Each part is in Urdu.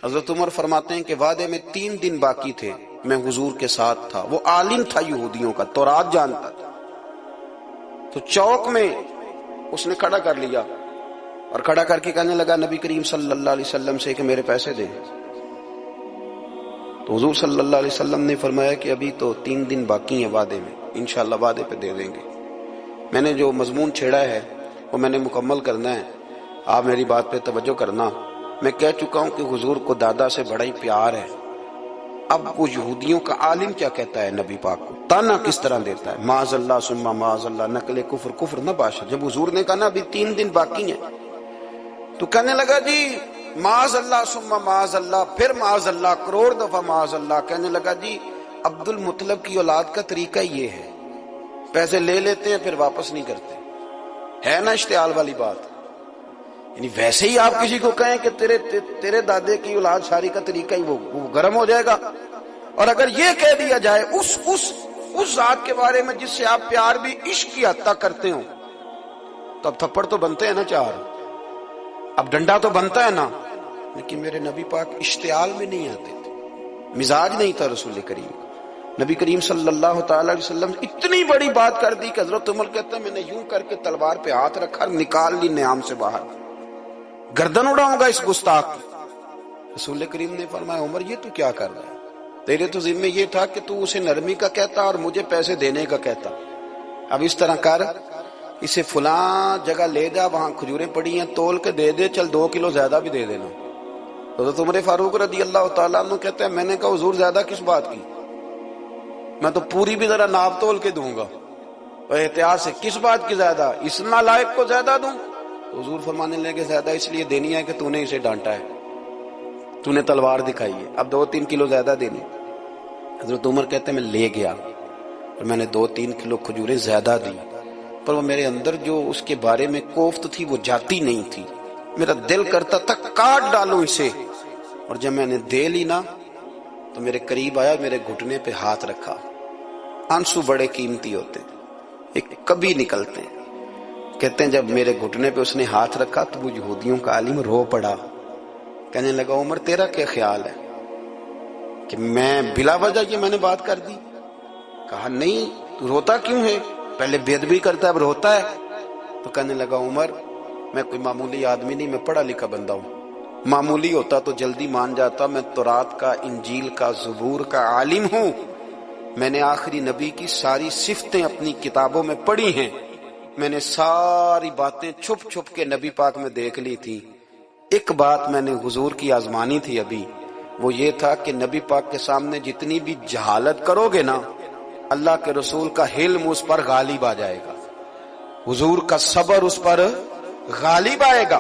حضرت عمر فرماتے ہیں کہ وعدے میں 3 دن باقی تھے، میں حضور کے ساتھ تھا، وہ عالم تھا یہودیوں کا، تورات جانتا تھا، تو چوک میں اس نے کھڑا کر لیا اور کھڑا کر کے کہنے لگا نبی کریم صلی اللہ علیہ وسلم سے کہ میرے پیسے دیں۔ تو حضور صلی اللہ علیہ وسلم نے فرمایا کہ ابھی تو 3 دن باقی ہیں وعدے میں، انشاءاللہ وعدے پہ دے دیں گے۔ میں نے جو مضمون چھیڑا ہے وہ میں نے مکمل کرنا ہے، آپ میری بات پہ توجہ کرنا۔ میں کہہ چکا ہوں کہ حضور کو دادا سے بڑا ہی پیار ہے۔ اب وہ یہودیوں کا عالم کیا کہتا ہے نبی پاک کو، تانا کس طرح دیتا ہے، معاذ اللہ ثم معاذ اللہ، نقل کفر، کفر نہ باشا۔ جب حضور نے کہا نا ابھی 3 دن باقی ہیں، تو کہنے لگا جی معاذ اللہ ثم معاذ اللہ، پھر معاذ اللہ، کروڑ دفعہ معاذ اللہ۔ کہنے لگا جی عبد المطلب کی اولاد کا طریقہ یہ ہے، پیسے لے لیتے ہیں پھر واپس نہیں کرتے، ہے نا اشتعال والی بات۔ یعنی ویسے ہی آپ کسی کو کہیں کہ تیرے دادے کی اولاد شاری کا طریقہ ہی وہ گرم ہو جائے گا۔ اور اگر یہ کہہ دیا جائے اس ذات کے بارے میں جس سے آپ پیار بھی عشق کی حد تک کرتے ہو، تو اب تھپڑ تو بنتے ہیں نا 4، اب ڈنڈا تو بنتا ہے نا۔ لیکن میرے نبی پاک اشتعال میں نہیں آتے تھے، مزاج نہیں تھا رسول کریم۔ نبی کریم صلی اللہ تعالی علیہ وسلم اتنی بڑی بات کر دی کہ حضرت عمر کہتا ہے میں نے یوں کر کے تلوار پہ ہاتھ رکھا، نکال لی نیام سے باہر، گردن اڑاؤں گا اس گستاخ کی۔ رسول کریم نے فرمایا عمر یہ تو کیا کر رہا ہے، تیرے تو ذمہ یہ تھا کہ تو اسے نرمی کا کہتا اور مجھے پیسے دینے کا کہتا۔ اب اس طرح کر، اسے فلاں جگہ لے جا، وہاں کھجوریں پڑی ہیں تول کے دے دے، چل 2 کلو زیادہ بھی دے دینا۔ حضرت عمر فاروق رضی اللہ تعالیٰ عنہ کہتے ہیں میں نے کہا حضور زیادہ کس بات کی، میں تو پوری بھی ذرا ناپ تول کے دوں گا، اور احتیاط سے کس بات کی زیادہ، اس نالائق کو زیادہ دوں؟ حضور فرمانے لگے زیادہ اس لیے دینی ہے کہ تو نے اسے ڈانٹا ہے، تو نے تلوار دکھائی ہے، اب 2-3 کلو زیادہ دینی۔ حضرت عمر کہتے ہیں میں لے گیا اور میں نے 2-3 کلو کھجوریں زیادہ دی، پر وہ میرے اندر جو اس کے بارے میں کوفت تھی وہ جاتی نہیں تھی، میرا دل کرتا تھا کاٹ ڈالوں اسے۔ اور جب میں نے دے لی نا تو میرے قریب آیا، میرے گھٹنے پہ ہاتھ رکھا۔ آنسو بڑے قیمتی ہوتے، ایک کبھی نکلتے ہیں۔ کہتے ہیں جب میرے گھٹنے پہ اس نے ہاتھ رکھا تو وہ یہودیوں کا عالم رو پڑا، کہنے لگا عمر تیرا کیا خیال ہے کہ میں بلا وجہ یہ میں نے بات کر دی؟ کہا نہیں، تو روتا کیوں ہے، پہلے بے ادبی کرتا ہے اب روتا ہے۔ تو کہنے لگا عمر میں کوئی معمولی آدمی نہیں، میں پڑھا لکھا بندہ ہوں، معمولی ہوتا تو جلدی مان جاتا، میں تورات کا، انجیل کا، زبور کا عالم ہوں، میں نے آخری نبی کی ساری صفتیں اپنی کتابوں میں پڑھی ہیں، میں نے ساری باتیں چھپ چھپ کے نبی پاک میں دیکھ لی تھی۔ ایک بات میں نے حضور کی آزمانی تھی ابھی، وہ یہ تھا کہ نبی پاک کے سامنے جتنی بھی جہالت کرو گے نا، اللہ کے رسول کا حلم اس پر غالب آ جائے گا، حضور کا صبر اس پر غالب آئے گا۔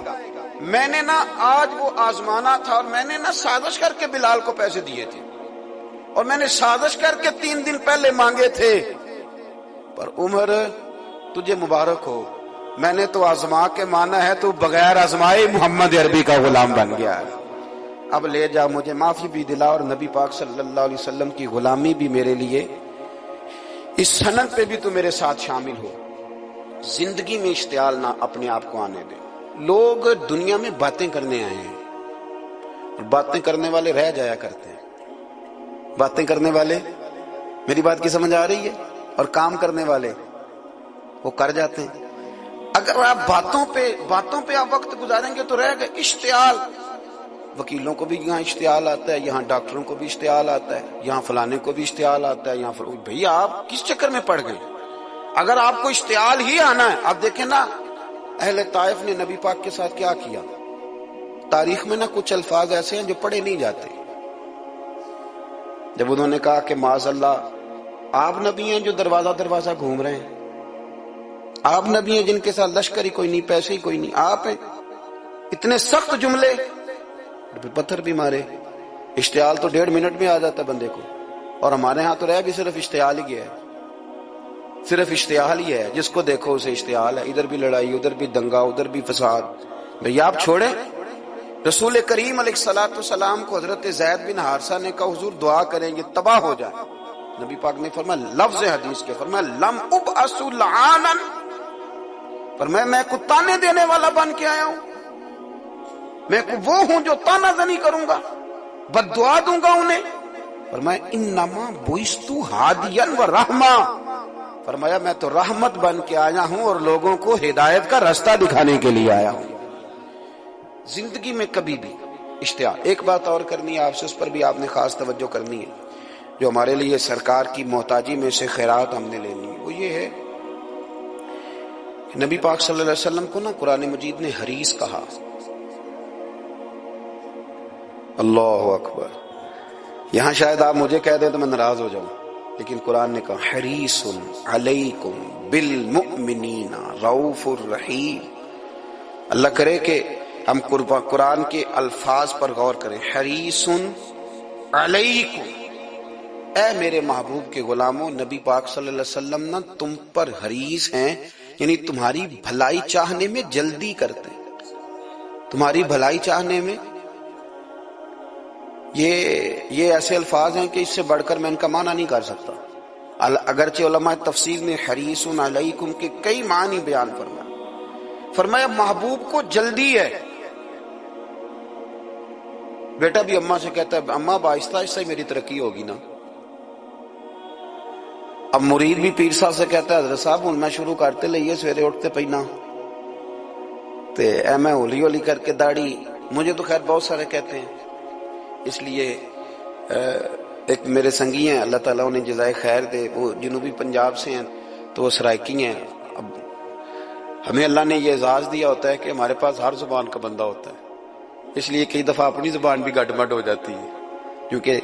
میں نے نا آج وہ آزمانا تھا، اور میں نے نا سازش کر کے بلال کو پیسے دیے تھے، اور میں نے سازش کر کے 3 دن پہلے مانگے تھے، پر عمر تجھے مبارک ہو، میں نے تو آزما کے مانا ہے، تو بغیر آزمائے محمد عربی کا غلام بن گیا ہے۔ اب لے جا، مجھے معافی بھی دلا، اور نبی پاک صلی اللہ علیہ وسلم کی غلامی بھی میرے لیے، اس سند پہ بھی تو میرے ساتھ شامل ہو۔ زندگی میں اشتعال نہ اپنے آپ کو آنے دیں۔ لوگ دنیا میں باتیں کرنے آئے ہیں، اور باتیں کرنے والے رہ جایا کرتے ہیں، باتیں کرنے والے، میری بات کی سمجھ آ رہی ہے، اور کام کرنے والے وہ کر جاتے ہیں۔ اگر آپ باتوں پہ آپ وقت گزاریں گے تو رہ گئے۔ اشتعال، وکیلوں کو بھی یہاں اشتعال آتا ہے، یہاں ڈاکٹروں کو بھی اشتعال آتا ہے، یہاں فلانے کو بھی اشتعال آتا ہے، یہاں بھئی آپ کس چکر میں پڑ گئے؟ اگر آپ کو اشتعال ہی آنا ہے، آپ دیکھیں نا اہل طائف نے نبی پاک کے ساتھ کیا کیا۔ تاریخ میں نا کچھ الفاظ ایسے ہیں جو پڑھے نہیں جاتے۔ جب انہوں نے کہا کہ معاذ اللہ، آپ نبی ہیں جو دروازہ دروازہ گھوم رہے ہیں، آپ نبی ہیں جن کے ساتھ لشکر ہی کوئی نہیں، پیسے ہی کوئی نہیں، آپ ہیں، اتنے سخت جملے، پتھر بھی مارے۔ اشتعال تو 1.5 منٹ میں آ جاتا ہے بندے کو، اور ہمارے ہاں تو رہ بھی صرف اشتعال ہی ہے، صرف اشتعال ہی ہے، جس کو دیکھو اسے اشتعال ہے، ادھر بھی لڑائی، ادھر بھی دنگا، ادھر بھی فساد۔ بھئی آپ چھوڑیں۔ رسول کریم علیہ الصلوۃ والسلام کو حضرت زید بن حارثہ نے کہا حضور دعا کریں گے تباہ ہو جائے، نبی پاک نے فرمایا، لفظ حدیث کے فرمایا لم ابعث لعانا، پر میں کو تانے دینے والا بن کے آیا ہوں، میں وہ ہوں جو تانا زنی کروں گا، بد دعا دوں گا انہیں؟ فرمایا انما بعثت ہادیا و رحمہ، فرمایا میں تو رحمت بن کے آیا ہوں اور لوگوں کو ہدایت کا راستہ دکھانے کے لیے آیا ہوں۔ زندگی میں کبھی بھی اشتہار، ایک بات اور کرنی ہے آپ سے، اس پر بھی آپ نے خاص توجہ کرنی ہے، جو ہمارے لیے سرکار کی محتاجی میں سے خیرات ہم نے لینی ہے، وہ یہ ہے کہ نبی پاک صلی اللہ علیہ وسلم کو نا قرآن مجید نے حریص کہا۔ اللہ اکبر، یہاں شاید آپ مجھے کہہ دیں تو میں ناراض ہو جاؤں، لیکن قرآن نے کہا حریص علیکم بالمؤمنین رؤوف الرحیم۔ اللہ کرے کہ ہم قرآن کے الفاظ پر غور کریں۔ حریص علیکم، اے میرے محبوب کے غلاموں، نبی پاک صلی اللہ علیہ وسلم نا تم پر حریص ہیں، یعنی تمہاری بھلائی چاہنے میں جلدی کرتے ہیں، تمہاری بھلائی چاہنے میں۔ یہ ایسے الفاظ ہیں کہ اس سے بڑھ کر میں ان کا معنی نہیں کر سکتا، اگرچہ علماء تفسیر نے حریص علیکم کے کئی معنی بیان فرمایا محبوب کو جلدی ہے۔ بیٹا بھی اماں سے کہتا ہے اماں آہستہ آہستہ ہی میری ترقی ہوگی نا، اب مرید بھی پیر صاحب سے کہتا ہے حضرت صاحب ہوں میں شروع کرتے لئیے سویرے اٹھتے پہنا تے اے میں ہولی ہولی کر کے داڑھی، مجھے تو خیر بہت سارے کہتے ہیں، اس لیے ایک میرے سنگی ہیں اللہ تعالیٰ انہیں جزائے خیر دے، وہ جنوبی پنجاب سے ہیں تو وہ سرائکی ہیں۔ اب ہمیں اللہ نے یہ اعزاز دیا ہوتا ہے کہ ہمارے پاس ہر زبان کا بندہ ہوتا ہے، اس لیے کئی دفعہ اپنی زبان بھی گڈ مڈ ہو جاتی ہے، کیونکہ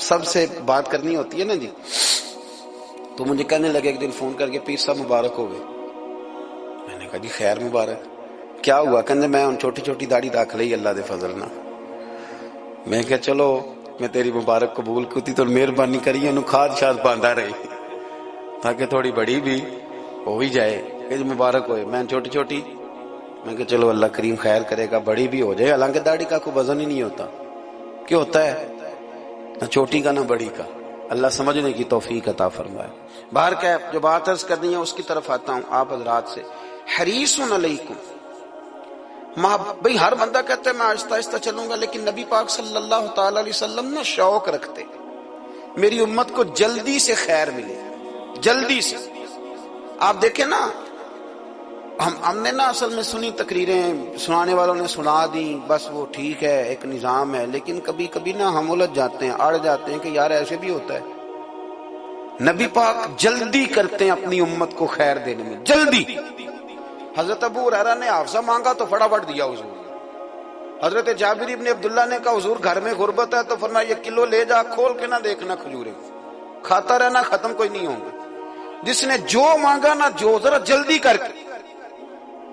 سب سے بات کرنی ہوتی ہے نا جی۔ تو مجھے کہنے لگے ایک دن فون کر کے پیر صاحب مبارک ہو گئے، میں نے کہا جی خیر مبارک، کیا ہوا؟ کہنے میں ان چھوٹی چھوٹی داڑھی رکھ لئی اللہ دے فضل نہ۔ میں کہا چلو میں تیری مبارک قبول کیتی تو مہربانی کری انہوں کھاد شاد باندھا رہی تاکہ تھوڑی بڑی بھی ہو بھی جائے کہ مبارک ہوئے۔ میں چھوٹی چھوٹی، میں کہ چلو اللہ کریم خیر کرے گا بڑی بھی ہو جائے، حالانکہ داڑھی کا کوئی وزن ہی نہیں ہوتا، کیوں ہوتا ہے نہ چھوٹی کا نہ بڑی کا، اللہ سمجھنے کی توفیق عطا فرمائے۔ باہر کیا جو بات عرض کرنی ہے اس کی طرف آتا ہوں آپ حضرات سے۔ حریص علیکم، بھئی ہر بندہ کہتا ہے میں آہستہ آہستہ چلوں گا، لیکن نبی پاک صلی اللہ تعالی علیہ وسلم نے شوق رکھتے میری امت کو جلدی سے خیر ملے، جلدی سے۔ آپ دیکھیں نا ہم نے نا اصل میں سنی تقریریں، سنانے والوں نے سنا دی، بس وہ ٹھیک ہے ایک نظام ہے، لیکن کبھی کبھی نا ہم الجھ جاتے ہیں، اڑ جاتے ہیں کہ یار ایسے بھی ہوتا ہے۔ نبی پاک جلدی کرتے ہیں اپنی امت کو خیر دینے میں، جلدی۔ حضرت ابو ہریرہ نے حافظہ مانگا تو فٹافٹ دیا حضور۔ حضرت جابر ابن عبداللہ نے کہا حضور گھر میں غربت ہے تو فرمایا 1 کلو لے جا، کھول کے نہ دیکھنا کھجوریں، کھاتا رہنا ختم کوئی نہیں ہوں گے۔ جس نے جو مانگا نا جو ذرا جلدی کر کے،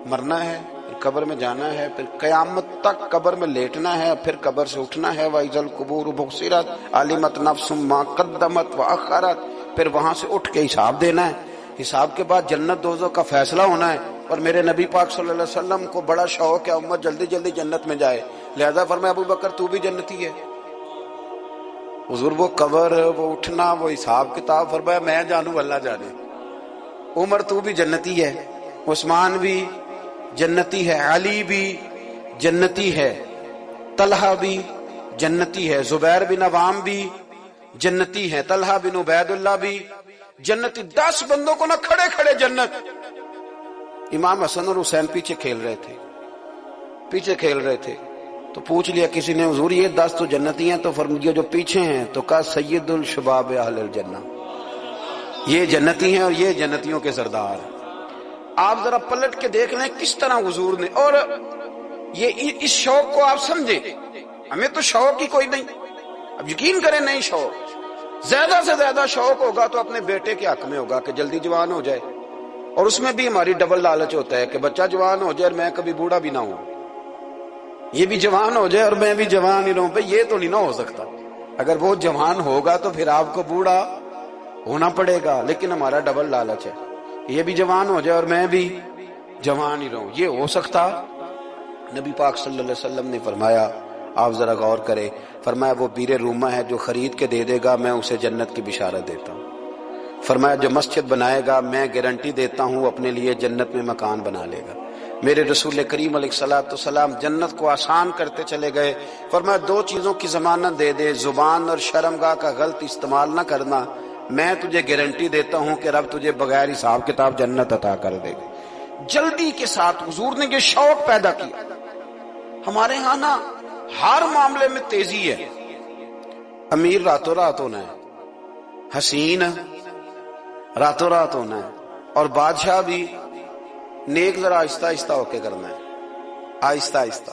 مرنا ہے پھر قبر میں جانا ہے، پھر قیامت تک قبر میں لیٹنا ہے، پھر قبر سے اٹھنا ہے، وَإِذَا الْقُبُورُ بُعْثِرَتْ عَلِمَتْ نَفْسٌ مَا قَدَّمَتْ وَأَخَّرَتْ، پھر وہاں سے اٹھ کے حساب دینا ہے، حساب کے بعد جنت دوزخ کا فیصلہ ہونا ہے۔ اور میرے نبی پاک صلی اللہ علیہ وسلم کو بڑا شوق ہے امت جلدی جلدی جنت میں جائے، لہذا فرمایا ابو بکر تو بھی جنتی ہے۔ حضور وہ قبر، وہ اٹھنا، وہ حساب کتاب، فرمایا میں جانوں اللہ جانے۔ عمر تو بھی جنتی ہے، عثمان بھی جنتی ہے، علی بھی جنتی ہے، طلحہ بھی جنتی ہے، زبیر بن عوام بھی جنتی ہے، طلحہ بن عبید اللہ بھی جنتی۔ 10 بندوں کو نہ کھڑے کھڑے جنت۔ امام حسن اور حسین پیچھے کھیل رہے تھے تو پوچھ لیا کسی نے حضور یہ 10 تو جنتی ہیں، تو فرمایا جو پیچھے ہیں، تو کہا سید الشباب اہل الجنہ، یہ جنتی ہیں اور یہ جنتیوں کے سردار۔ آپ ذرا پلٹ کے دیکھ لیں کس طرح حضور نے، اور یہ اس شوق کو آپ سمجھیں، ہمیں تو شوق ہی کوئی نہیں، اب یقین کریں نہیں شوق، زیادہ سے زیادہ شوق ہوگا تو اپنے بیٹے کے حق میں ہوگا کہ جلدی جوان ہو جائے، اور اس میں بھی ہماری ڈبل لالچ ہوتا ہے کہ بچہ جوان ہو جائے اور میں کبھی بوڑھا بھی نہ ہوں، یہ بھی جوان ہو جائے اور میں بھی جوان ہی رہوں، بھئی یہ تو نہیں نہ ہو سکتا، اگر وہ جوان ہوگا تو پھر آپ کو بوڑھا ہونا پڑے گا، لیکن ہمارا ڈبل لالچ ہے، یہ بھی جوان ہو جائے اور میں بھی جوان ہی رہوں، یہ ہو سکتا؟ نبی پاک صلی اللہ علیہ وسلم نے فرمایا، آپ ذرا غور کریں، فرمایا وہ بیر رومہ ہے جو خرید کے دے دے گا میں اسے جنت کی بشارت دیتا ہوں، فرمایا جو مسجد بنائے گا میں گارنٹی دیتا ہوں اپنے لیے جنت میں مکان بنا لے گا، میرے رسول کریم علیہ الصلوۃ والسلام جنت کو آسان کرتے چلے گئے. فرمایا دو چیزوں کی ضمانت دے دے، زبان اور شرمگاہ کا غلط استعمال نہ کرنا، میں تجھے گارنٹی دیتا ہوں کہ رب تجھے بغیر حساب کتاب جنت عطا کر دے گا. جلدی کے ساتھ حضور نے یہ شوق پیدا کیا. ہمارے ہاں نا ہر معاملے میں تیزی ہے. امیر راتوں رات ہونا ہے، حسین راتوں رات ہونا ہے، اور بادشاہ بھی نیک ذرا آہستہ آہستہ ہو کے کرنا ہے. آہستہ آہستہ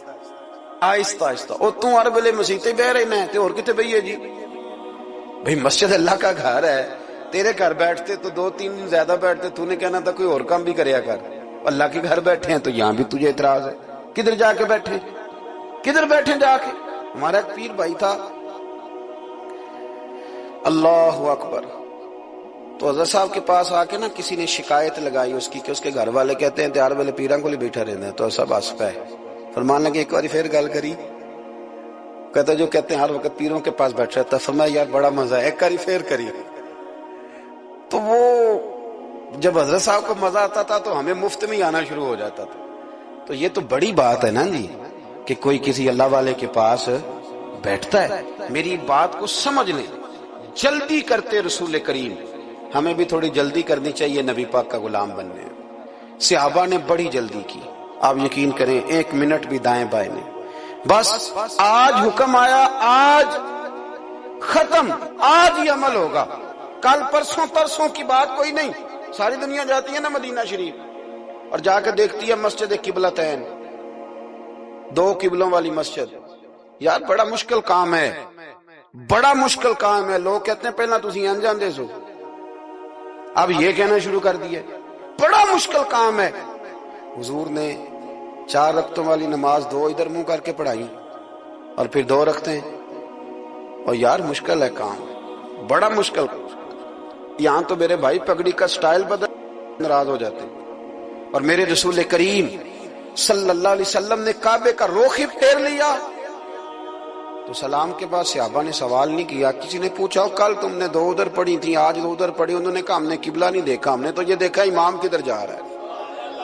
آہستہ آہستہ. اور تو ہر ویلے مسیطے بہ رہنا ہے تے اور کتے بہیے جی؟ بھئی مسجد اللہ کا گھر ہے، تیرے گھر بیٹھتے تو دو تین دن زیادہ بیٹھتے، تو نے کہنا تھا کوئی اور کام بھی کریا کر. اللہ کے گھر بیٹھے ہیں تو یہاں بھی تجھے اعتراض ہے. کدھر جا کے بیٹھے، کدھر بیٹھے جا کے؟ ہمارا ایک پیر بھائی تھا، اللہ اکبر، تو حضرت صاحب کے پاس آ کے نا کسی نے شکایت لگائی اس کی کہ اس کے گھر والے کہتے ہیں تیار والے پیران کو لے بیٹھا رہنا ہے. تو سب ہنس پہ فرمان لگے ایک بار پھر گل کری. کہتا جو کہتے ہیں ہر وقت پیروں کے پاس بیٹھ رہتا. فرمایا یار بڑا مزہ ہے، ایک بار پھر کری. تو وہ جب حضرت صاحب کو مزہ آتا تھا تو ہمیں مفت میں ہی آنا شروع ہو جاتا تھا. تو یہ تو بڑی بات ہے نا جی کہ کوئی کسی اللہ والے کے پاس بیٹھتا ہے. میری بات کو سمجھ لیں، جلدی کرتے رسول کریم، ہمیں بھی تھوڑی جلدی کرنی چاہیے نبی پاک کا غلام بننے. صحابہ نے بڑی جلدی کی، آپ یقین کریں ایک منٹ بھی دائیں بائیں نہیں. بس آج حکم آیا، آج ختم، آج ہی عمل ہوگا، کل پرسوں ترسوں کی بات کوئی نہیں. ساری دنیا جاتی ہے نا مدینہ شریف اور جا کے دیکھتی ہے مسجد قبلتین، دو قبلوں والی مسجد. یار بڑا مشکل کام ہے، بڑا مشکل کام ہے. لوگ کہتے ہیں پہلا تسی انجان دے سو، اب یہ کہنا شروع کر دیا بڑا مشکل کام ہے. حضور نے 4 رکعتوں والی نماز 2 ادھر منہ کر کے پڑھائی اور پھر 2 رکھتے ہیں. اور یار مشکل ہے کام، بڑا مشکل. یہاں تو میرے بھائی پگڑی کا سٹائل بدل ناراض ہو جاتے. اور میرے رسول کریم صلی اللہ علیہ وسلم نے کعبے کا رخ ہی پھیر لیا تو سلام کے بعد صحابہ نے سوال نہیں کیا. کسی نے پوچھا کل تم نے 2 ادھر پڑھی تھی، آج 2 ادھر پڑھی. انہوں نے کہا ہم نے قبلہ نہیں دیکھا، ہم نے تو یہ دیکھا امام کدھر جا رہا ہے.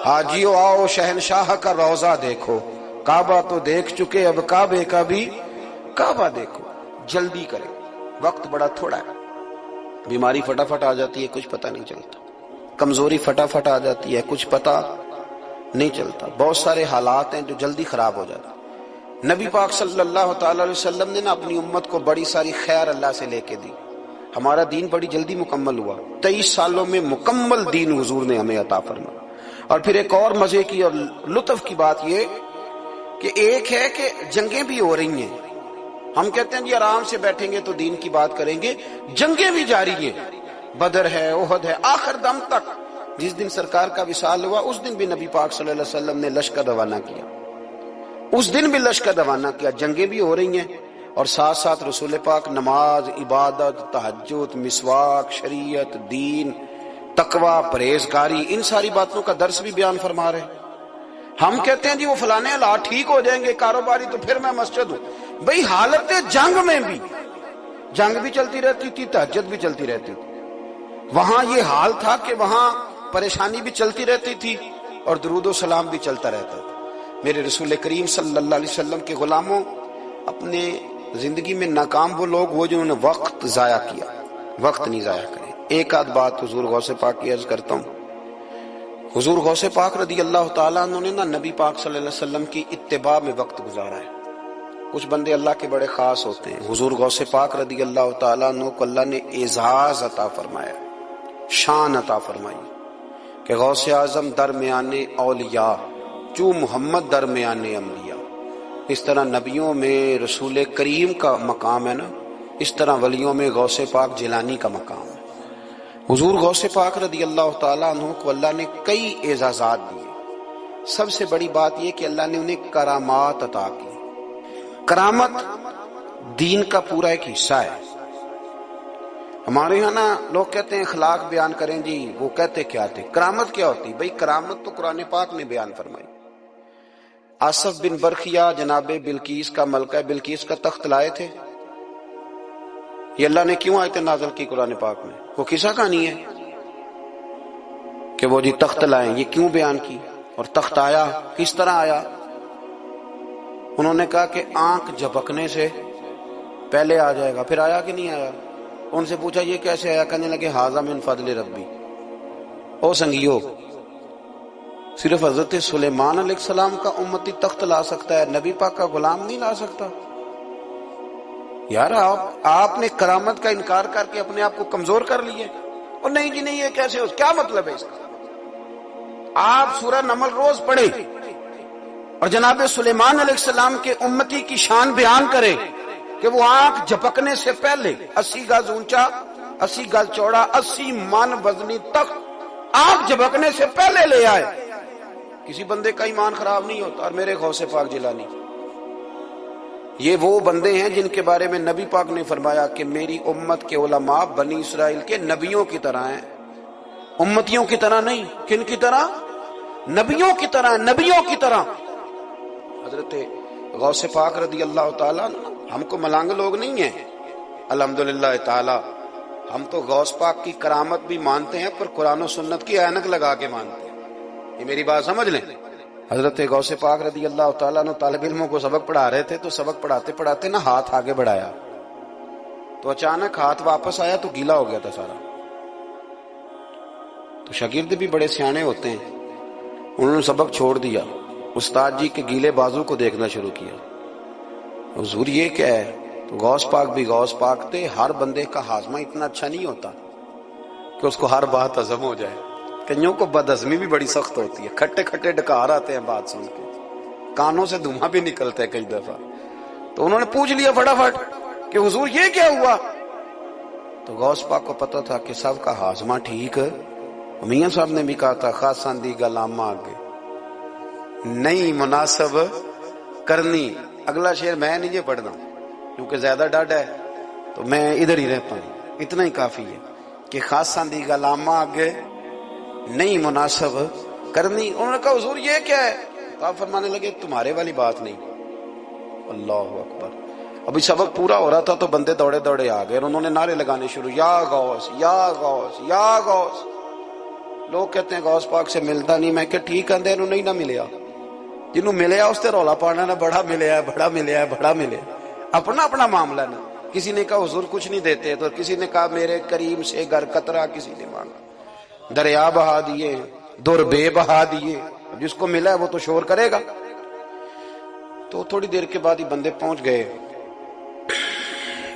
حاجیو آؤ شہنشاہ کا روضہ دیکھو، کعبہ تو دیکھ چکے اب کعبے کا بھی کعبہ دیکھو. جلدی کریں، وقت بڑا تھوڑا ہے. بیماری فٹافٹ آ جاتی ہے، کچھ پتہ نہیں چلتا. کمزوری فٹافٹ آ جاتی ہے، کچھ پتہ نہیں چلتا. بہت سارے حالات ہیں جو جلدی خراب ہو جاتے. نبی پاک صلی اللہ تعالی علیہ وسلم نے نا اپنی امت کو بڑی ساری خیر اللہ سے لے کے دی. ہمارا دین بڑی جلدی مکمل ہوا. 23 سالوں میں مکمل دین حضور نے ہمیں عطا فرمایا. اور پھر ایک اور مزے کی اور لطف کی بات یہ کہ ایک ہے کہ جنگیں بھی ہو رہی ہیں. ہم کہتے ہیں جی آرام سے بیٹھیں گے تو دین کی بات کریں گے، جنگیں بھی جاری ہیں. بدر ہے، احد ہے، آخر دم تک. جس دن سرکار کا وصال ہوا اس دن بھی نبی پاک صلی اللہ علیہ وسلم نے لشکر روانہ کیا، اس دن بھی لشکر روانہ کیا. جنگیں بھی ہو رہی ہیں اور ساتھ ساتھ رسول پاک نماز، عبادت، تہجد، مسواک، شریعت، دین، تقوی، پرہیزگاری، ان ساری باتوں کا درس بھی بیان فرما رہے ہیں. ہم کہتے ہیں جی وہ فلانے حالات ٹھیک ہو جائیں گے کاروباری تو پھر میں مسجد ہوں. بھئی حالت جنگ میں بھی جنگ بھی چلتی رہتی تھی، تہجد بھی چلتی رہتی تھی. وہاں یہ حال تھا کہ وہاں پریشانی بھی چلتی رہتی تھی اور درود و سلام بھی چلتا رہتا تھا. میرے رسول کریم صلی اللہ علیہ وسلم کے غلاموں، اپنے زندگی میں ناکام وہ لوگ وہ جنہوں نے وقت ضائع کیا. وقت نہیں ضائع کریں. ایک آدھ بات حضور غوث پاک کی عرض کرتا ہوں. حضور غوث پاک رضی اللہ تعالیٰ عنہ نے نا نبی پاک صلی اللہ علیہ وسلم کی اتباع میں وقت گزارا ہے. کچھ بندے اللہ کے بڑے خاص ہوتے ہیں. حضور غوث پاک رضی اللہ تعالیٰ عنہ کو اللہ نے اعزاز عطا فرمایا، شان عطا فرمائی کہ غوث اعظم درمیان اولیاء، چوں محمد درمیان انبیاء. اس طرح نبیوں میں رسول کریم کا مقام ہے نا، اس طرح ولیوں میں غوث پاک جیلانی کا مقام ہے. حضور غوث پاک رضی اللہ تعالیٰ عنہ کو اللہ نے کئی اعزازات دیے. سب سے بڑی بات یہ کہ اللہ نے انہیں کرامات عطا کی. کرامت دین کا پورا ایک حصہ ہے. ہمارے یہاں نا لوگ کہتے ہیں اخلاق بیان کریں جی، وہ کہتے کیا تھے؟ کرامت کیا ہوتی؟ بھئی کرامت تو قرآن پاک نے بیان فرمائی. آصف بن برخیا جناب بلقیس کا ملکہ بلقیس کا تخت لائے تھے. یہ اللہ نے کیوں آیت نازل کی قرآن پاک میں؟ وہ قصہ کہانی ہے کہ وہ جی تخت لائیں، یہ کیوں بیان کی؟ اور تخت آیا. کس طرح آیا؟ انہوں نے کہا کہ آنکھ جھپکنے سے پہلے آ جائے گا. پھر آیا کہ نہیں آیا؟ ان سے پوچھا یہ کیسے آیا؟ کہنے لگے ھذا من فضل ربی. او سنگیو، صرف حضرت سلیمان علیہ السلام کا امتی تخت لا سکتا ہے، نبی پاک کا غلام نہیں لا سکتا؟ یار آپ نے کرامت کا انکار کر کے اپنے آپ کو کمزور کر لیے. اور نہیں جی نہیں، یہ کیسے ہو؟ کیا مطلب ہے اس کا؟ آپ سورہ نمل روز پڑھیں اور جناب سلیمان علیہ السلام کے امتی کی شان بیان کریں کہ وہ آنکھ جھپکنے سے پہلے 80 گز اونچا، 80 گز چوڑا، 80 من وزنی تخت آنکھ جھپکنے سے پہلے لے آئے. کسی بندے کا ایمان خراب نہیں ہوتا. اور میرے غوث پاک جیلانی، یہ وہ بندے ہیں جن کے بارے میں نبی پاک نے فرمایا کہ میری امت کے علماء بنی اسرائیل کے نبیوں کی طرح ہیں، امتیوں کی طرح نہیں. کن کی طرح؟ نبیوں کی طرح، نبیوں کی طرح. حضرت غوث پاک رضی اللہ تعالیٰ، ہم کو ملانگ لوگ نہیں ہیں الحمدللہ تعالی. ہم تو غوث پاک کی کرامت بھی مانتے ہیں پر قرآن و سنت کی اینک لگا کے مانتے ہیں. یہ میری بات سمجھ لیں. حضرت غوث پاک رضی اللہ تعالیٰ نے طالب علموں کو سبق پڑھا رہے تھے تو سبق پڑھاتے پڑھاتے نا ہاتھ آگے بڑھایا تو اچانک ہاتھ واپس آیا تو گیلا ہو گیا تھا سارا. تو شاگرد بھی بڑے سیانے ہوتے ہیں، انہوں نے سبق چھوڑ دیا، استاد جی کے گیلے بازو کو دیکھنا شروع کیا. حضور یہ کیا ہے؟ تو غوث پاک بھی غوث پاک تھے. ہر بندے کا ہاضمہ اتنا اچھا نہیں ہوتا کہ اس کو ہر بات ہضم ہو جائے. کئیوں کو بد ہضمی بھی بڑی سخت ہوتی ہے، کھٹے کھٹے ڈکار آتے ہیں بات سن کے، کانوں سے دھواں بھی نکلتا ہے کئی دفعہ. تو انہوں نے پوچھ لیا فٹافٹ کہ حضور یہ کیا ہوا؟ تو غوث پاک کو پتا تھا کہ سب کا ہاضمہ ٹھیک ہے. میاں صاحب نے بھی کہا تھا خاصاں دی گلامہ آگے نہیں مناسب کرنی. اگلا شعر میں نہیں یہ پڑھنا کیونکہ زیادہ ڈاڈ ہے تو میں ادھر ہی رہتا ہوں. اتنا ہی کافی ہے کہ خاصاں دی گلامہ آگے نہیں مناسب کرنی. انہوں نے کہا حضور یہ کیا ہے؟ تو آپ فرمانے لگے تمہارے والی بات نہیں. اللہ اکبر. ابھی سبق پورا ہو رہا تھا تو بندے دوڑے دوڑے آ گئے اور انہوں نے نعرے لگانے شروع، یا غوث یا غوث یا غوث. لوگ کہتے ہیں غوث پاک سے ملتا نہیں. میں کہ ٹھیک آندے انہوں نہیں نہ ملیا، جنہوں ملیا اس تے رولا پانا نہ بڑا ملیا ہے بڑا ملیا ہے بڑا ملیا. اپنا اپنا معاملہ نا. کسی نے کہا حضور کچھ نہیں دیتے تو کسی نے کہا میرے کریم سے گر قطرہ کسی نے مانگا، دریا بہا دیے، در بے بہا دیے. جس کو ملا ہے وہ تو شور کرے گا. تو تھوڑی دیر کے بعد ہی بندے پہنچ گئے.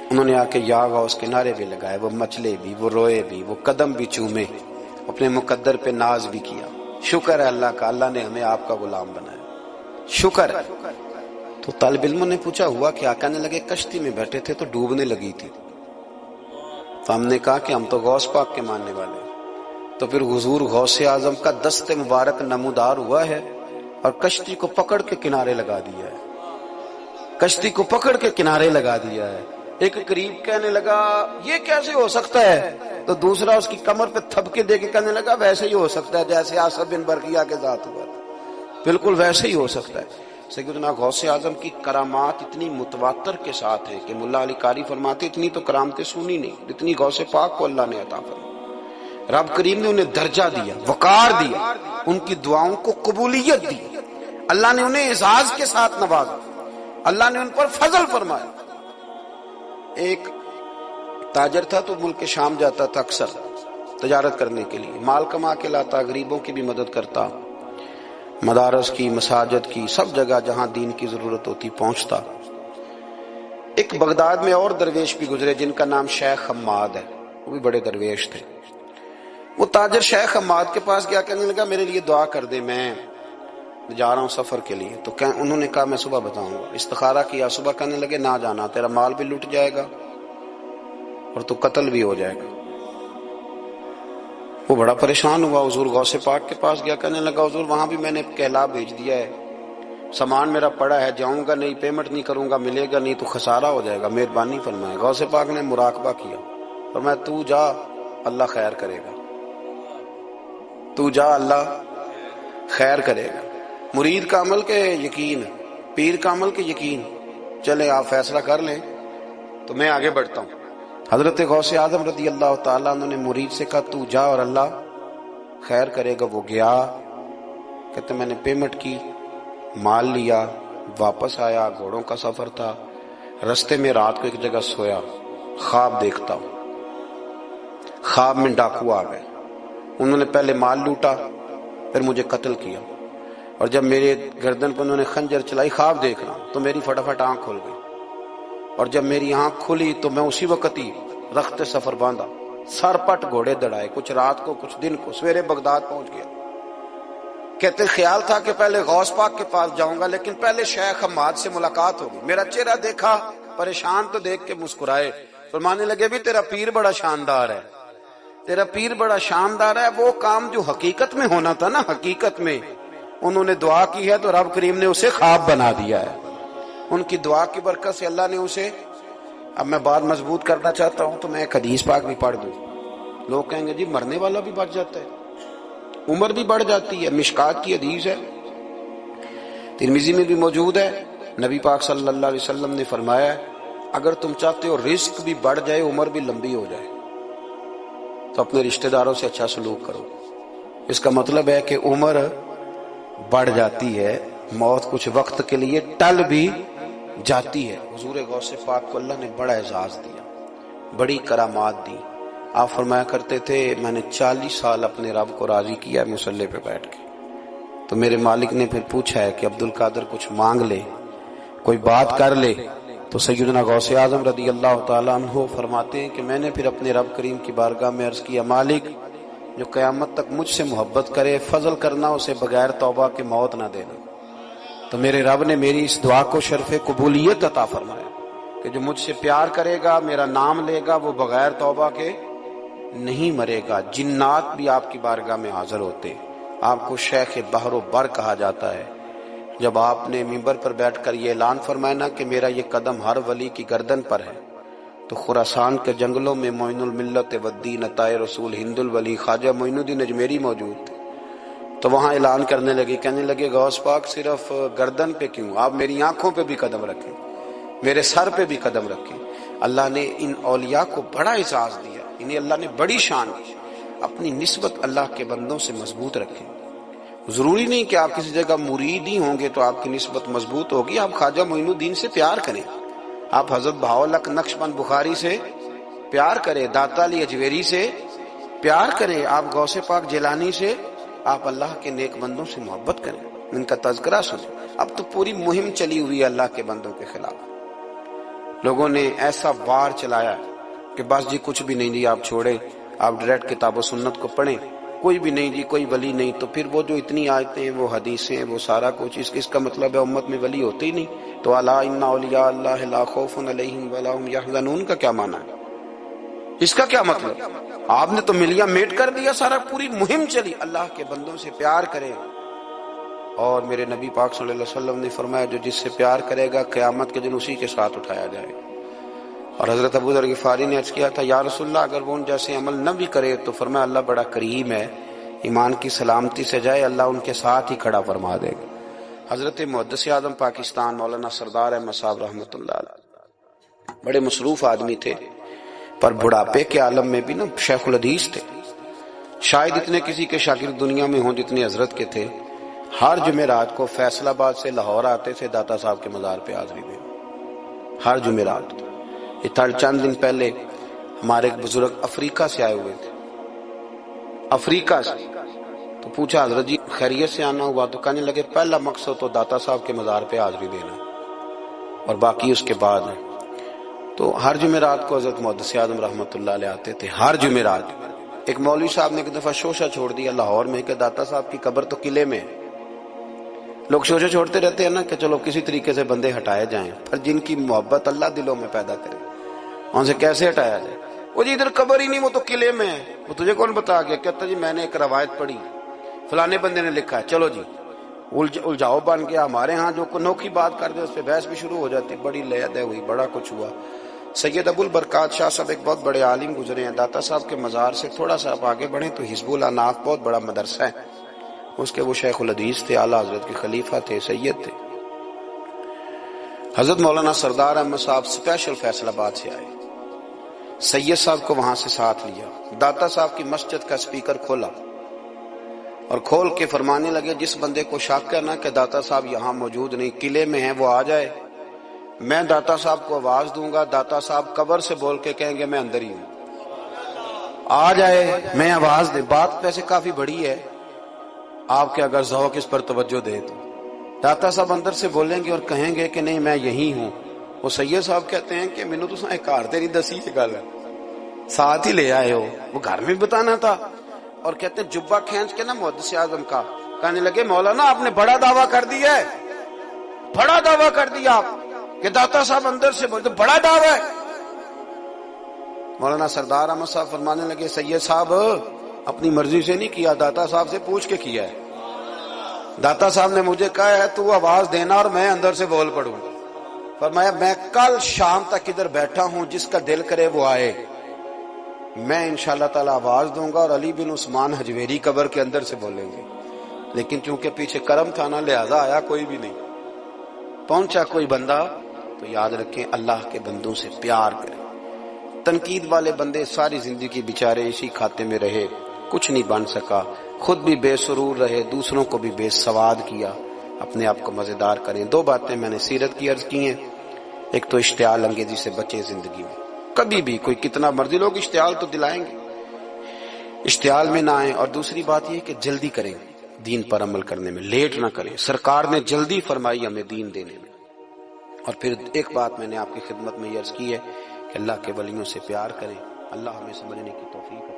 انہوں نے آ کے یا غوث کے نعرے بھی لگائے، وہ مچلے بھی، وہ روئے بھی، وہ قدم بھی چومے، اپنے مقدر پہ ناز بھی کیا. شکر ہے اللہ کا، اللہ نے ہمیں آپ کا غلام بنایا، شکر. تو طالب علموں نے پوچھا ہوا کیا؟ کہنے لگے کشتی میں بیٹھے تھے تو ڈوبنے لگی تھی. تو ہم نے کہا کہ ہم تو غوث پاک کے ماننے والے ہیں. تو پھر حضور غوث اعظم کا دست مبارک نمودار ہوا ہے اور کشتی کو پکڑ کے کنارے لگا دیا ہے، کشتی کو پکڑ کے کنارے لگا دیا ہے. ایک قریب کہنے لگا یہ کیسے ہو سکتا ہے؟ تو دوسرا اس کی کمر پہ تھپکے دے کے کہنے لگا ویسے ہی ہو سکتا ہے جیسے آصف بن برقیہ کے ذات ہوا تھا، بالکل ویسے ہی ہو سکتا ہے. سیدنا غوث اعظم کی کرامات اتنی متواتر کے ساتھ ہیں کہ ملا علی قاری فرماتے اتنی تو کرامتیں سنی نہیں جتنی غوث پاک کو اللہ نے عطا فرمائی. رب کریم نے انہیں درجہ دیا، وقار دیا، ان کی دعاؤں کو قبولیت دی. اللہ نے انہیں اعزاز کے ساتھ نوازا، اللہ نے ان پر فضل فرمایا. ایک تاجر تھا تو ملک شام جاتا تھا اکثر تجارت کرنے کے لیے، مال کما کے لاتا، غریبوں کی بھی مدد کرتا، مدارس کی، مساجد کی، سب جگہ جہاں دین کی ضرورت ہوتی پہنچتا. ایک بغداد میں اور درویش بھی گزرے جن کا نام شیخ حماد ہے، وہ بھی بڑے درویش تھے. وہ تاجر شیخ حماد کے پاس گیا، کہنے لگا میرے لیے دعا کر دے، میں جا رہا ہوں سفر کے لیے. تو انہوں نے کہا میں صبح بتاؤں گا. استخارہ کیا صبح، کہنے لگے نہ جانا، تیرا مال بھی لٹ جائے گا اور تو قتل بھی ہو جائے گا. وہ بڑا پریشان ہوا، حضور غوث پاک کے پاس گیا، کہنے لگا حضور وہاں بھی میں نے کہلا بھیج دیا ہے، سامان میرا پڑا ہے، جاؤں گا نہیں، پیمنٹ نہیں کروں گا، ملے گا نہیں تو خسارہ ہو جائے گا، مہربانی فرمائے. غوث پاک نے مراقبہ کیا اور میں تو جا اللہ خیر کرے گا، تو جا اللہ خیر کرے گا. مرید کا عمل کے یقین، پیر کا عمل کے یقین. چلے آپ فیصلہ کر لیں تو میں آگے بڑھتا ہوں. حضرت غوث اعظم رضی اللہ تعالیٰ عنہ نے مرید سے کہا تو جا اور اللہ خیر کرے گا. وہ گیا، کہتے میں نے پیمنٹ کی، مال لیا، واپس آیا، گھوڑوں کا سفر تھا، رستے میں رات کو ایک جگہ سویا، خواب دیکھتا ہوں، خواب میں ڈاکو آ گئے، انہوں نے پہلے مال لوٹا، پھر مجھے قتل کیا، اور جب میرے گردن پر انہوں نے خنجر چلائی، خواب دیکھ رہا ہوں، تو میری فٹافٹ آنکھ کھل گئی، اور جب میری آنکھ کھلی تو میں اسی وقت ہی رخت سفر باندھا، سر پٹ گھوڑے دڑائے، کچھ رات کو کچھ دن کو، سویرے بغداد پہنچ گیا۔ کہتے خیال تھا کہ پہلے غوث پاک کے پاس جاؤں گا، لیکن پہلے شیخ حماد سے ملاقات ہوگی۔ میرا چہرہ دیکھا، پریشان تو دیکھ کے مسکرائے، فرمانے لگے بھی تیرا پیر بڑا شاندار ہے، تیرا پیر بڑا شاندار ہے، وہ کام جو حقیقت میں ہونا تھا نا، حقیقت میں انہوں نے دعا کی ہے تو رب کریم نے اسے خواب بنا دیا ہے، ان کی دعا کی برکت سے اللہ نے اسے۔ اب میں بات مضبوط کرنا چاہتا ہوں تو میں ایک حدیث پاک بھی پڑھ دوں۔ لوگ کہیں گے جی مرنے والا بھی بچ جاتا ہے، عمر بھی بڑھ جاتی ہے، مشکات کی حدیث ہے، ترمذی میں بھی موجود ہے، نبی پاک صلی اللہ علیہ وسلم نے فرمایا ہے اگر تم چاہتے ہو رزق بھی بڑھ جائے، عمر بھی لمبی ہو جائے، تو اپنے رشتہ داروں سے اچھا سلوک کرو۔ اس کا مطلب ہے کہ عمر بڑھ جاتی ہے، موت کچھ وقت کے لیے ٹل بھی جاتی ہے۔ حضور غوث پاک کو اللہ نے بڑا اعزاز دیا، بڑی کرامات دی۔ آپ فرمایا کرتے تھے میں نے 40 سال اپنے رب کو راضی کیا مصلی پہ بیٹھ کے، تو میرے مالک نے پھر پوچھا ہے کہ عبد القادر کچھ مانگ لے، کوئی بات کر لے، تو سیدنا غوث اعظم رضی اللہ تعالیٰ عنہ فرماتے ہیں کہ میں نے پھر اپنے رب کریم کی بارگاہ میں عرض کیا مالک جو قیامت تک مجھ سے محبت کرے فضل کرنا اسے بغیر توبہ کے موت نہ دینا۔ تو میرے رب نے میری اس دعا کو شرف قبولیت عطا فرمایا کہ جو مجھ سے پیار کرے گا، میرا نام لے گا، وہ بغیر توبہ کے نہیں مرے گا۔ جنات بھی آپ کی بارگاہ میں حاضر ہوتے، آپ کو شیخ بحر و بر کہا جاتا ہے۔ جب آپ نے منبر پر بیٹھ کر یہ اعلان فرمایا نا کہ میرا یہ قدم ہر ولی کی گردن پر ہے، تو خراسان کے جنگلوں میں معین الملت والدین عطائے رسول ہند الولی خواجہ معین الدین اجمیری موجود تھے، تو وہاں اعلان کرنے لگے، کہنے لگے غوث پاک صرف گردن پہ کیوں، آپ میری آنکھوں پہ بھی قدم رکھیں، میرے سر پہ بھی قدم رکھیں۔ اللہ نے ان اولیاء کو بڑا اعزاز دیا، انہیں اللہ نے بڑی شان دی۔ اپنی نسبت اللہ کے بندوں سے مضبوط رکھیں۔ ضروری نہیں کہ آپ کسی جگہ مرید ہی ہوں گے تو آپ کی نسبت مضبوط ہوگی، آپ خواجہ معین الدین سے پیار کریں، آپ حضرت بہاؤالحق نقشبند بخاری سے پیار کریں، داتا علی اجویری سے پیار کریں، آپ غوث پاک جیلانی سے، آپ اللہ کے نیک بندوں سے محبت کریں، ان کا تذکرہ سنیں۔ اب تو پوری مہم چلی ہوئی ہے اللہ کے بندوں کے خلاف، لوگوں نے ایسا وار چلایا کہ بس جی کچھ بھی نہیں جی آپ چھوڑیں، آپ ڈائریکٹ کتاب و سنت کو پڑھیں، کوئی بھی نہیں جی کوئی ولی نہیں، تو پھر وہ جو اتنی آیتیں وہ حدیثیں وہ سارا کچھ، اس کا مطلب ہے امت میں ولی ہوتے ہی نہیں۔ تو الا ان اولیاء اللہ لا خوف علیہم ولا هم یحزنون کا کیا معنی ہے، اس کا کیا مطلب؟ آپ نے تو ملیا میٹ کر دیا، سارا پوری مہم چلی۔ اللہ کے بندوں سے پیار کریں، اور میرے نبی پاک صلی اللہ علیہ وسلم نے فرمایا جو جس سے پیار کرے گا قیامت کے دن اسی کے ساتھ اٹھایا جائے گا۔ اور حضرت ابو ذر غفاری نے عرض کیا تھا یا رسول اللہ اگر وہ ان جیسے عمل نہ بھی کرے تو فرمایا اللہ بڑا کریم ہے، ایمان کی سلامتی سے جائے اللہ ان کے ساتھ ہی کھڑا فرما دے گا۔ حضرت محدث اعظم پاکستان مولانا سردار احمد صاحب رحمۃ اللہ علیہ بڑے مصروف آدمی تھے، پر بڑھاپے کے عالم میں بھی نا شیخ الحدیث تھے، شاید اتنے کسی کے شاگرد دنیا میں ہوں جتنے حضرت کے تھے۔ ہر جمعرات کو فیصل آباد سے لاہور آتے تھے داتا صاحب کے مزار پہ حاضری دے، ہر جمعرات۔ یہ چند دن پہلے ہمارے ایک بزرگ افریقہ سے آئے ہوئے تھے، افریقہ سے، تو پوچھا حضرت جی خیریت سے آنا ہوا؟ تو کہنے لگے پہلا مقصد تو داتا صاحب کے مزار پہ حاضری دینا اور باقی اس کے بعد ہے۔ تو ہر جمعرات کو حضرت محدث اعظم رحمۃ اللہ علیہ آتے تھے، ہر جمعرات۔ ایک مولوی صاحب نے ایک دفعہ شوشہ چھوڑ دیا لاہور میں کہ داتا صاحب کی قبر تو قلعے میں ہے۔ لوگ شوشہ چھوڑتے رہتے ہیں نا کہ چلو کسی طریقے سے بندے ہٹائے جائیں، پر جن کی محبت اللہ دلوں میں پیدا کرے ان سے کیسے ہٹایا جائے؟ وہ جی ادھر قبر ہی نہیں، وہ تو قلعے میں ہے۔ وہ تجھے کون بتا گیا؟ کہتا جی میں نے ایک روایت پڑھی، فلانے بندے نے لکھا ہے، چلو جی الجھاؤ بن گیا۔ ہمارے ہاں جو انوکھی بات کر دے اس پہ بحث بھی شروع ہو جاتی، بڑی لے ہوئی، بڑا کچھ ہوا۔ سید ابو البرکات شاہ صاحب ایک بہت بڑے عالم گزرے ہیں، داتا صاحب کے مزار سے تھوڑا سا آپ آگے بڑھیں تو حزب الاناف بہت بڑا مدرسہ ہے، اس کے وہ شیخ الحدیث تھے، اعلیٰ حضرت کے خلیفہ تھے، سید تھے۔ حضرت مولانا سردار احمد صاحب اسپیشل فیصل آباد سے آئے، سید صاحب کو وہاں سے ساتھ لیا، داتا صاحب کی مسجد کا سپیکر کھولا، اور کھول کے فرمانے لگے جس بندے کو شک ہے نا کہ داتا صاحب یہاں موجود نہیں، قلعے میں ہیں، وہ آ جائے، میں داتا صاحب کو آواز دوں گا، داتا صاحب قبر سے بول کے کہیں گے میں اندر ہی ہوں، آ جائے، میں آواز دے۔ بات ویسے کافی بڑی ہے، آپ کے اگر ذوق اس پر توجہ دے تو داتا صاحب اندر سے بولیں گے اور کہیں گے کہ نہیں میں یہی ہوں۔ وہ سید صاحب کہتے ہیں کہ مینوں تساں ایک گھر تے نہیں دسی یہ گل، ساتھ ہی لے آئے ہو، وہ گھر میں بتانا تھا۔ اور کہتے ہیں جبہ کھینچ کے نا محدث اعظم کا، کہنے لگے مولانا آپ نے بڑا دعویٰ کر دیا ہے، بڑا دعویٰ کر دیا آپ کہ داتا صاحب اندر سے بولتے، بڑا دعویٰ ہے۔ مولانا سردار احمد صاحب فرمانے لگے سید صاحب اپنی مرضی سے نہیں کیا، داتا صاحب سے پوچھ کے کیا ہے، داتا صاحب نے مجھے کہا ہے تو آواز دینا اور میں اندر سے بول پڑوں۔ فرمایا میں کل شام تک ادھر بیٹھا ہوں، جس کا دل کرے وہ آئے، میں انشاءاللہ تعالی آواز دوں گا اور علی بن عثمان حجویری قبر کے اندر سے بولیں گے، لیکن چونکہ پیچھے کرم تھا نا لہذا آیا کوئی بھی نہیں۔ پہنچا کوئی بندہ تو یاد رکھیں اللہ کے بندوں سے پیار کریں۔ تنقید والے بندے ساری زندگی بیچارے اسی کھاتے میں رہے، کچھ نہیں بن سکا، خود بھی بے سرور رہے، دوسروں کو بھی بے سواد کیا۔ اپنے آپ کو مزیدار کریں۔ دو باتیں میں نے سیرت کی عرض کی ہیں، ایک تو اشتعال انگیزی سے بچیں زندگی میں، کبھی بھی کوئی کتنا مرضی لوگ اشتعال تو دلائیں گے، اشتعال میں نہ آئیں۔ اور دوسری بات یہ کہ جلدی کریں دین پر عمل کرنے میں، لیٹ نہ کریں، سرکار نے جلدی فرمائی ہمیں دین دینے میں۔ اور پھر ایک بات میں نے آپ کی خدمت میں یہ عرض کی ہے کہ اللہ کے ولیوں سے پیار کریں، اللہ ہمیں سمجھنے کی توفیق